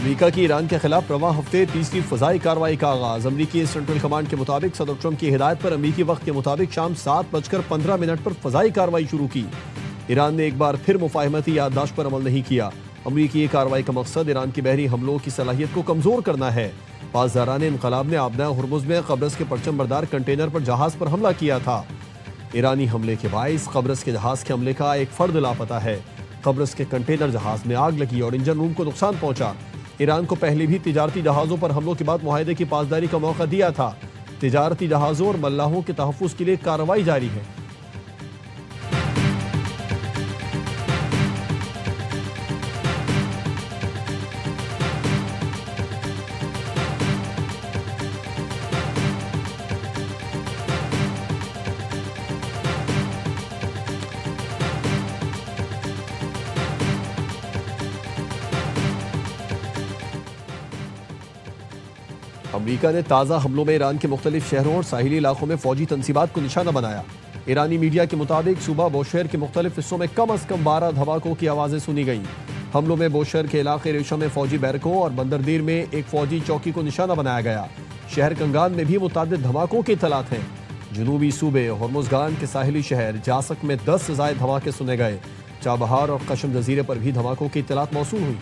امریکہ کی ایران کے خلاف رواں ہفتے تیسری فضائی کارروائی کا آغاز۔ امریکی سینٹرل کمانڈ کے مطابق صدر ٹرمپ کی ہدایت پر امریکی وقت کے مطابق شام 7:15 پر فضائی کارروائی شروع کی۔ ایران نے ایک بار پھر مفاہمتی یادداشت پر عمل نہیں کیا۔ امریکی کارروائی کا مقصد ایران کی بحری حملوں کی صلاحیت کو کمزور کرنا ہے۔ پاسداران انقلاب نے آبنائے ہرمز میں قبرص کے پرچم بردار کنٹینر پر جہاز پر حملہ کیا تھا۔ ایرانی حملے کے باعث قبرص کے جہاز کے حملے کا ایک فرد لاپتہ ہے۔ قبرص کے کنٹینر جہاز میں آگ لگی اور انجن روم کو نقصان پہنچا۔ ایران کو پہلے بھی تجارتی جہازوں پر حملوں کے بعد معاہدے کی پاسداری کا موقع دیا تھا۔ تجارتی جہازوں اور ملاحوں کے تحفظ کے لیے کارروائی جاری ہے۔ امریکہ نے تازہ حملوں میں ایران کے مختلف شہروں اور ساحلی علاقوں میں فوجی تنصیبات کو نشانہ بنایا۔ ایرانی میڈیا کے مطابق صوبہ بوشہر کے مختلف حصوں میں کم از کم 12 دھماکوں کی آوازیں سنی گئیں۔ حملوں میں بوشہر کے علاقے ریشہ میں فوجی بیرکوں اور بندردیر میں ایک فوجی چوکی کو نشانہ بنایا گیا۔ شہر کنگان میں بھی متعدد دھماکوں کے اطلاعات ہیں۔ جنوبی صوبے ہرمزگان کے ساحلی شہر جاسک میں 10 سے زائد دھماکے سنے گئے۔ چابہار اور قشم جزیرے پر بھی دھماکوں کی اطلاعات موصول ہوئی۔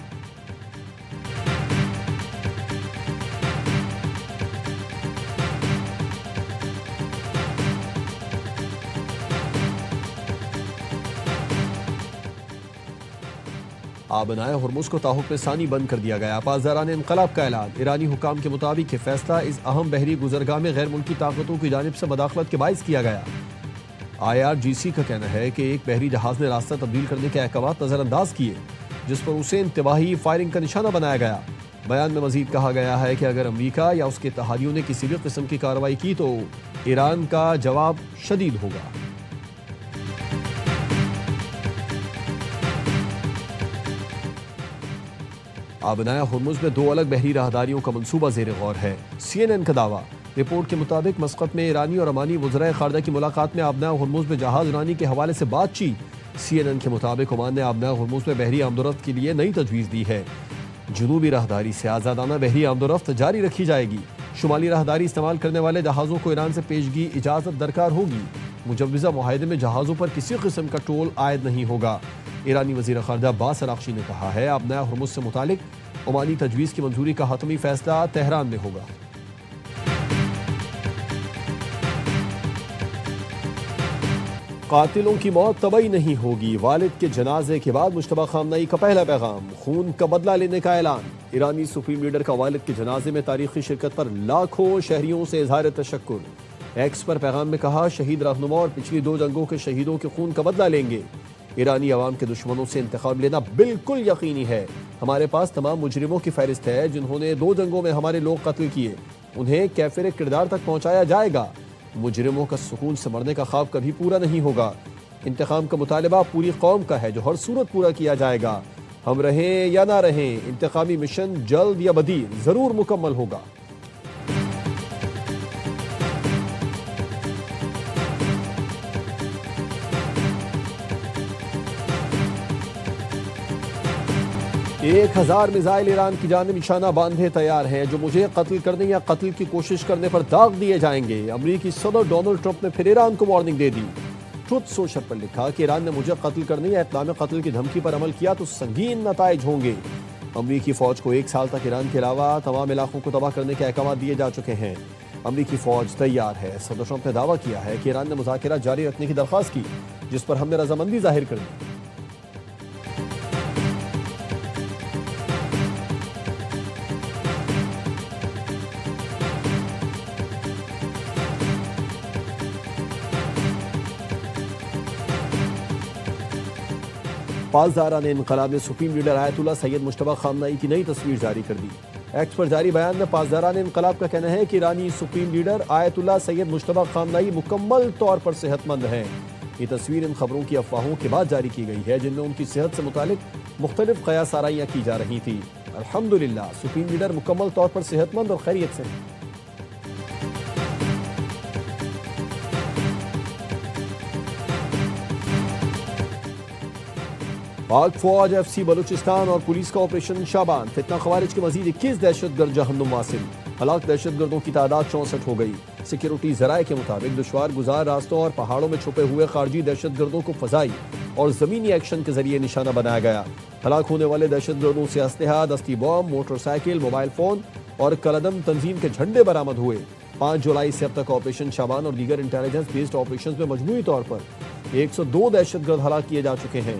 آبنائے ہرمز کو تاحکم ثانی بند کر دیا گیا۔ پاسداران انقلاب کا اعلان۔ ایرانی حکام کے مطابق یہ فیصلہ اس اہم بحری گزرگاہ میں غیر ملکی طاقتوں کی جانب سے مداخلت کے باعث کیا گیا۔ IRGC کا کہنا ہے کہ ایک بحری جہاز نے راستہ تبدیل کرنے کے احکامات نظر انداز کیے، جس پر اسے انتباہی فائرنگ کا نشانہ بنایا گیا۔ بیان میں مزید کہا گیا ہے کہ اگر امریکہ یا اس کے اتحادیوں نے کسی بھی قسم کی کارروائی کی تو ایران کا جواب شدید ہوگا۔ آبنائے ہرمز میں 2 الگ بحری راہداریوں کا منصوبہ زیر غور ہے۔ CNN کا دعویٰ۔ رپورٹ کے مطابق مسقط میں ایرانی اور عمانی وزرائے خارجہ کی ملاقات میں آبنائے ہرمز میں جہاز رانی کے حوالے سے بات چیت۔ CNN کے مطابق عمان نے آبنائے ہرمز میں بحری آمد و رفت کے لیے نئی تجویز دی ہے۔ جنوبی راہداری سے آزادانہ بحری آمد و رفت جاری رکھی جائے گی۔ شمالی راہداری استعمال کرنے والے جہازوں کو ایران سے پیشگی اجازت درکار ہوگی۔ مجوزہ معاہدے میں جہازوں پر کسی قسم کا ٹول عائد نہیں ہوگا۔ ایرانی وزیر خارجہ عباس اراغچی نے کہا ہے آبنائے ہرمز سے متعلق عمانی تجویز کی منظوری کا حتمی فیصلہ تہران میں ہوگا۔ قاتلوں کی موت طبعی نہیں ہوگی، والد کے جنازے کے بعد مجتبیٰ خامنئی کا پہلا پیغام، خون کا بدلہ لینے کا اعلان۔ ایرانی سپریم لیڈر کا والد کے جنازے میں تاریخی شرکت پر لاکھوں شہریوں سے اظہار تشکر۔ ایکس پر پیغام میں کہا شہید رہنما اور پچھلی 2 جنگوں کے شہیدوں کے خون کا بدلہ لیں گے۔ ایرانی عوام کے دشمنوں سے انتقام لینا بالکل یقینی ہے۔ ہمارے پاس تمام مجرموں کی فہرست ہے جنہوں نے 2 جنگوں میں ہمارے لوگ قتل کیے، انہیں کیفر کردار تک پہنچایا جائے گا۔ مجرموں کا سکون سے مرنے کا خواب کبھی پورا نہیں ہوگا۔ انتقام کا مطالبہ پوری قوم کا ہے جو ہر صورت پورا کیا جائے گا۔ ہم رہیں یا نہ رہیں، انتقامی مشن جلد یا بدیر ضرور مکمل ہوگا۔ ایک 1000 میزائل ایران کی جانب نشانہ باندھے تیار ہیں جو مجھے قتل کرنے یا قتل کی کوشش کرنے پر داغ دیے جائیں گے۔ امریکی صدر ڈونلڈ ٹرمپ نے پھر ایران کو وارننگ دے دی۔ ٹروتھ سوشل پر لکھا کہ ایران نے مجھے قتل کرنے یا اقدام قتل کی دھمکی پر عمل کیا تو سنگین نتائج ہوں گے۔ امریکی فوج کو 1 سال تک ایران کے علاوہ تمام علاقوں کو تباہ کرنے کے احکامات دیے جا چکے ہیں۔ امریکی فوج تیار ہے۔ صدر ٹرمپ نے دعویٰ کیا ہے کہ ایران نے مذاکرات جاری رکھنے کی درخواست کی، جس پر ہم نے رضامندی ظاہر کر دی۔ پاسداران انقلاب نے سپریم لیڈر آیت اللہ سید مجتبیٰ خامنئی کی نئی تصویر جاری کر دی۔ ایکس پر جاری بیان میں پاسداران انقلاب کا کہنا ہے کہ ایرانی سپریم لیڈر آیت اللہ سید مجتبیٰ خامنئی مکمل طور پر صحت مند ہیں۔ یہ تصویر ان خبروں کی افواہوں کے بعد جاری کی گئی ہے جن میں ان کی صحت سے متعلق مختلف قیاس آرائیاں کی جا رہی تھیں۔ الحمدللہ سپریم لیڈر مکمل طور پر صحت مند اور خیریت سے ہیں۔ پاک فوج ایف سی بلوچستان اور پولیس کا آپریشن شابان، فتنہ خوارج کے مزید 21 دہشت گرد جہنم واصل، ہلاک دہشت گردوں کی تعداد 64 ہو گئی۔ سیکیورٹی ذرائع کے مطابق دشوار گزار راستوں اور پہاڑوں میں چھپے ہوئے خارجی دہشت گردوں کو فضائی اور زمینی ایکشن کے ذریعے نشانہ بنایا گیا۔ ہلاک ہونے والے دہشت گردوں سے اسلحہ، دستی بم، موٹر سائیکل، موبائل فون اور کلعدم تنظیم کے جھنڈے برآمد ہوئے۔ 5 جولائی سے اب تک آپریشن شابان اور دیگر انٹیلیجنس بیسڈ آپریشنز میں مجموعی طور پر 102 دہشت گرد ہلاک کیے جا چکے ہیں۔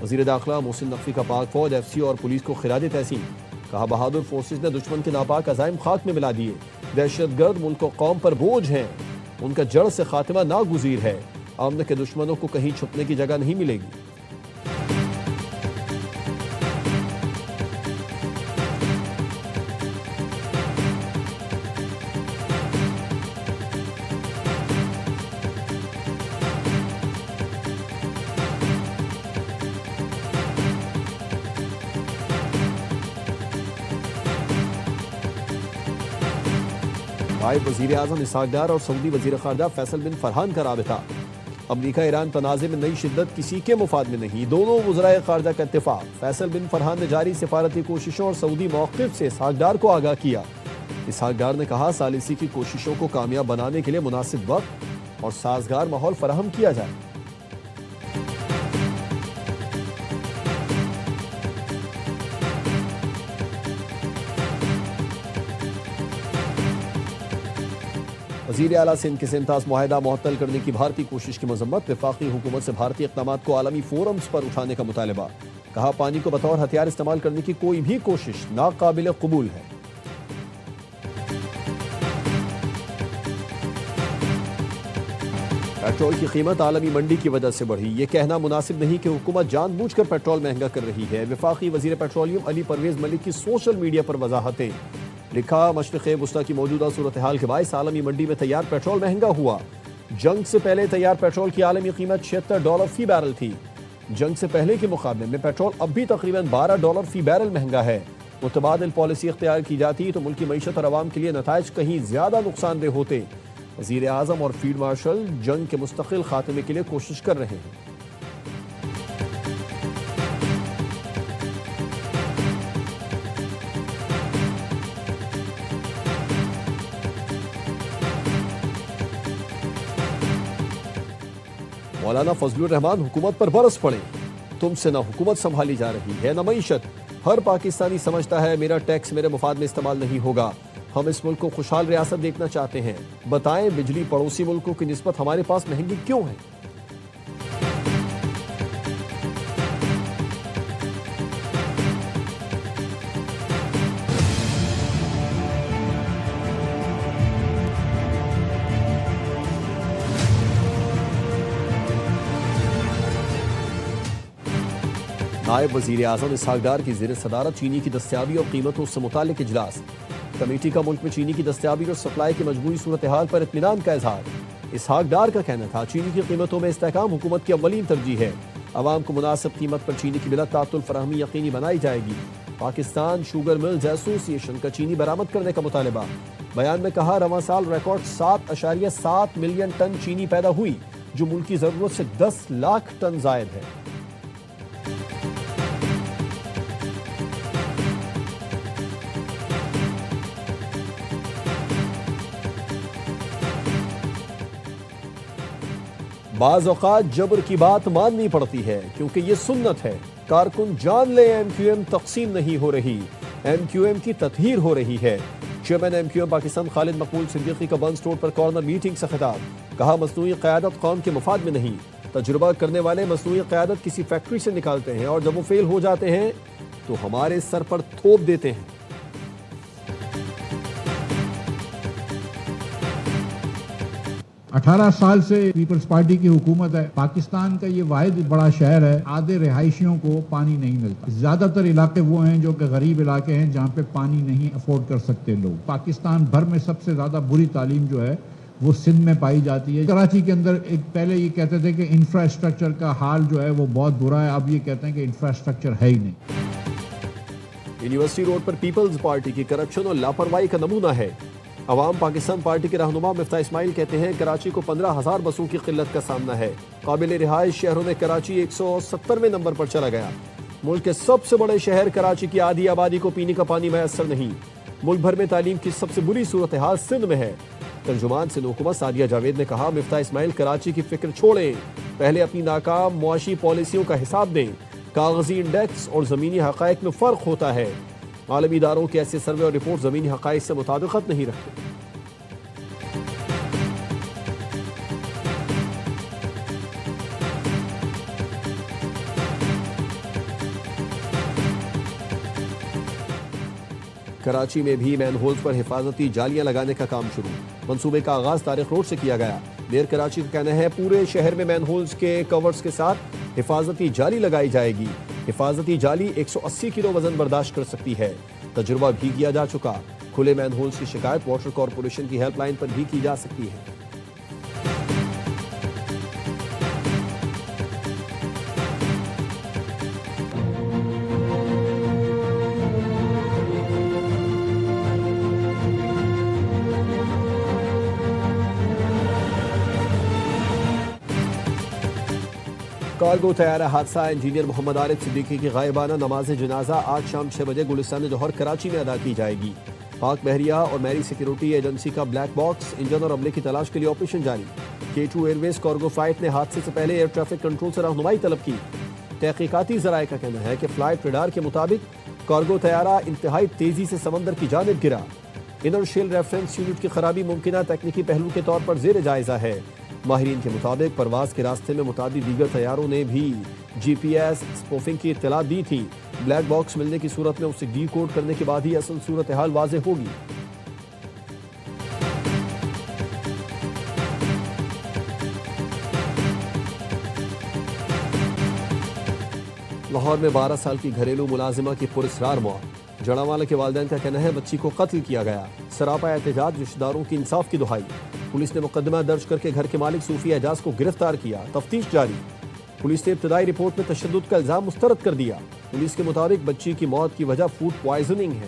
وزیر داخلہ محسن نقوی کا پاک فوج، ایف سی اور پولیس کو خراج تحسین، کہا بہادر فورسز نے دشمن کے ناپاک عزائم خاک میں ملا دیے۔ دہشت گرد ملک و قوم پر بوجھ ہیں، ان کا جڑ سے خاتمہ ناگزیر ہے۔ امن کے دشمنوں کو کہیں چھپنے کی جگہ نہیں ملے گی۔ نائب وزیر اعظم اسحاق ڈار اور سعودی وزیر خارجہ فیصل بن فرحان کا رابطہ۔ امریکہ ایران تنازع میں نئی شدت کسی کے مفاد میں نہیں، دونوں وزرائے خارجہ کا اتفاق۔ فیصل بن فرحان نے جاری سفارتی کوششوں اور سعودی موقف سے اسحاق ڈار کو آگاہ کیا۔ اسحاق ڈار نے کہا ثالثی کی کوششوں کو کامیاب بنانے کے لیے مناسب وقت اور سازگار ماحول فراہم کیا جائے۔ وزیر اعلیٰ سندھ کے سینتاس معاہدہ معطل کرنے کی بھارتی کوشش کی مذمت، وفاقی حکومت سے بھارتی اقدامات کو عالمی فورمز پر اٹھانے کا مطالبہ۔ کہا پانی کو بطور ہتھیار استعمال کرنے کی کوئی بھی کوشش ناقابل قبول ہے۔ پیٹرول کی قیمت عالمی منڈی کی وجہ سے بڑھی، یہ کہنا مناسب نہیں کہ حکومت جان بوجھ کر پیٹرول مہنگا کر رہی ہے۔ وفاقی وزیر پیٹرولیم علی پرویز ملک کی سوشل میڈیا پر وضاحتیں۔ لکھا مشرق وسطیٰ کی موجودہ صورتحال کے باعث عالمی منڈی میں تیار پیٹرول مہنگا ہوا۔ جنگ سے پہلے تیار پیٹرول کی عالمی قیمت $76 فی بیرل تھی۔ جنگ سے پہلے کے مقابلے میں پیٹرول اب بھی تقریباً $12 فی بیرل مہنگا ہے۔ متبادل پالیسی اختیار کی جاتی تو ملک کی معیشت اور عوام کے لیے نتائج کہیں زیادہ نقصان دہ ہوتے۔ وزیر اعظم اور فیلڈ مارشل جنگ کے مستقل خاتمے کے لیے کوشش کر رہے ہیں۔ مولانا فضل الرحمان حکومت پر برس پڑے، تم سے نہ حکومت سنبھالی جا رہی ہے نہ معیشت۔ ہر پاکستانی سمجھتا ہے میرا ٹیکس میرے مفاد میں استعمال نہیں ہوگا۔ ہم اس ملک کو خوشحال ریاست دیکھنا چاہتے ہیں۔ بتائیں بجلی پڑوسی ملکوں کی نسبت ہمارے پاس مہنگی کیوں ہے؟ نائب وزیر اعظم اسحاق ڈار کی زیر صدارت چینی کی دستیابی اور قیمتوں سے متعلق اجلاس۔ کمیٹی کا ملک میں چینی کی دستیابی اور سپلائی کی مجموعی صورتحال پر اطمینان کا اظہار۔ اسحاق ڈار کا کہنا تھا چینی کی قیمتوں میں استحکام حکومت کی اولین ترجیح ہے۔ عوام کو مناسب قیمت پر چینی کی بلا تعطل فراہمی یقینی بنائی جائے گی۔ پاکستان شوگر ملز ایسوسی ایشن کا چینی برآمد کرنے کا مطالبہ۔ بیان میں کہا رواں سال ریکارڈ 7.7 ملین ٹن چینی پیدا ہوئی، جو ملک کی ضرورت سے 10 لاکھ ٹن زائد ہے۔ بعض اوقات جبر کی بات ماننی پڑتی ہے کیونکہ یہ سنت ہے۔ کارکن جان لے ایم کیو ایم تقسیم نہیں ہو رہی، ایم کیو ایم کی تطہیر ہو رہی ہے۔ Chairman M Q M Pakistan Khalid Maqbool Siddiqui کا بنس روڈ پر کارنر میٹنگ سے خطاب۔ کہا مصنوعی قیادت قوم کے مفاد میں نہیں۔ تجربہ کرنے والے مصنوعی قیادت کسی فیکٹری سے نکالتے ہیں اور جب وہ فیل ہو جاتے ہیں تو ہمارے سر پر تھوپ دیتے ہیں۔ 18 سال سے پیپلز پارٹی کی حکومت ہے۔ پاکستان کا یہ واحد بڑا شہر ہے، آدھے رہائشیوں کو پانی نہیں ملتا۔ زیادہ تر علاقے وہ ہیں جو کہ غریب علاقے ہیں جہاں پہ پانی نہیں افورڈ کر سکتے لوگ۔ پاکستان بھر میں سب سے زیادہ بری تعلیم جو ہے وہ سندھ میں پائی جاتی ہے۔ کراچی کے اندر پہلے یہ کہتے تھے کہ انفراسٹرکچر کا حال جو ہے وہ بہت برا ہے، اب یہ کہتے ہیں کہ انفراسٹرکچر ہے ہی نہیں۔ یونیورسٹی روڈ پر پیپلز پارٹی کی کرپشن اور لاپرواہی کا نمونہ ہے۔ عوام پاکستان پارٹی کے رہنما مفتاح اسماعیل کہتے ہیں کراچی کو 15,000 بسوں کی قلت کا سامنا ہے۔ قابل رہائش شہروں میں کراچی 170ویں نمبر پر چلا گیا۔ ملک کے سب سے بڑے شہر کراچی کی آدھی آبادی کو پینے کا پانی میسر نہیں۔ ملک بھر میں تعلیم کی سب سے بری صورتحال سندھ میں ہے۔ ترجمان سندھ حکومت سعدیہ جاوید نے کہا مفتاح اسماعیل کراچی کی فکر چھوڑیں، پہلے اپنی ناکام معاشی پالیسیوں کا حساب دیں۔ کاغذی انڈیکس اور زمینی حقائق میں فرق ہوتا ہے۔ عالمی اداروں کے ایسے سروے اور رپورٹ زمینی حقائق سے مطابقت نہیں رکھتے۔ کراچی میں بھی مین ہولز پر حفاظتی جالیاں لگانے کا کام شروع۔ منصوبے کا آغاز طارق روڈ سے کیا گیا۔ میئر کراچی کا کہنا ہے پورے شہر میں مین ہولز کے کورز کے ساتھ حفاظتی جالی لگائی جائے گی۔ حفاظتی جالی 180 کلو وزن برداشت کر سکتی ہے۔ تجربہ بھی کیا جا چکا۔ کھلے مین ہولز کی شکایت واٹر کارپوریشن کی ہیلپ لائن پر بھی کی جا سکتی ہے۔ کارگو طیارہ حادثہ انجینئر محمد عارف صدیقی کی غائبانہ نماز جنازہ آج شام 6 بجے گلستان جوہر کراچی میں ادا کی جائے گی۔ پاک بحریہ اور میری سیکیورٹی ایجنسی کا بلیک باکس انجن اور عملے کی تلاش کے لیے آپریشن جاری۔ K2 ایئر ویز کارگو فلائٹ نے حادثے سے پہلے ایئر ٹریفک کنٹرول سے رہنمائی طلب کی۔ تحقیقاتی ذرائع کا کہنا ہے کہ فلائٹ ریڈار کے مطابق کارگو طیارہ انتہائی تیزی سے سمندر کی جانب گرا۔ انرشیل ریفرنس یونٹ کی خرابی ممکنہ تکنیکی پہلو کے طور پر زیر جائزہ ہے۔ ماہرین کے مطابق پرواز کے راستے میں متعدد دیگر طیاروں نے بھی جی پی ایس اسپوفنگ کی اطلاع دی تھی۔ بلیک باکس ملنے کی صورت میں اسے ڈی کوڈ کرنے کے بعد ہی اصل صورتحال واضح ہوگی۔ لاہور میں 12 سال کی گھریلو ملازمہ کی پراسرار موت۔ جڑاوالا کے والدین کا کہنا ہے بچی کو قتل کیا گیا۔ سراپا احتجاج، رشتہ داروں کی انصاف کی دہائی۔ پولیس نے مقدمہ درج کر کے گھر کے مالک صوفی اعجاز کو گرفتار کیا۔ تفتیش جاری۔ پولیس نے ابتدائی رپورٹ میں تشدد کا الزام مسترد کر دیا۔ پولیس کے مطابق بچی کی موت کی وجہ فوڈ پوائزننگ ہے۔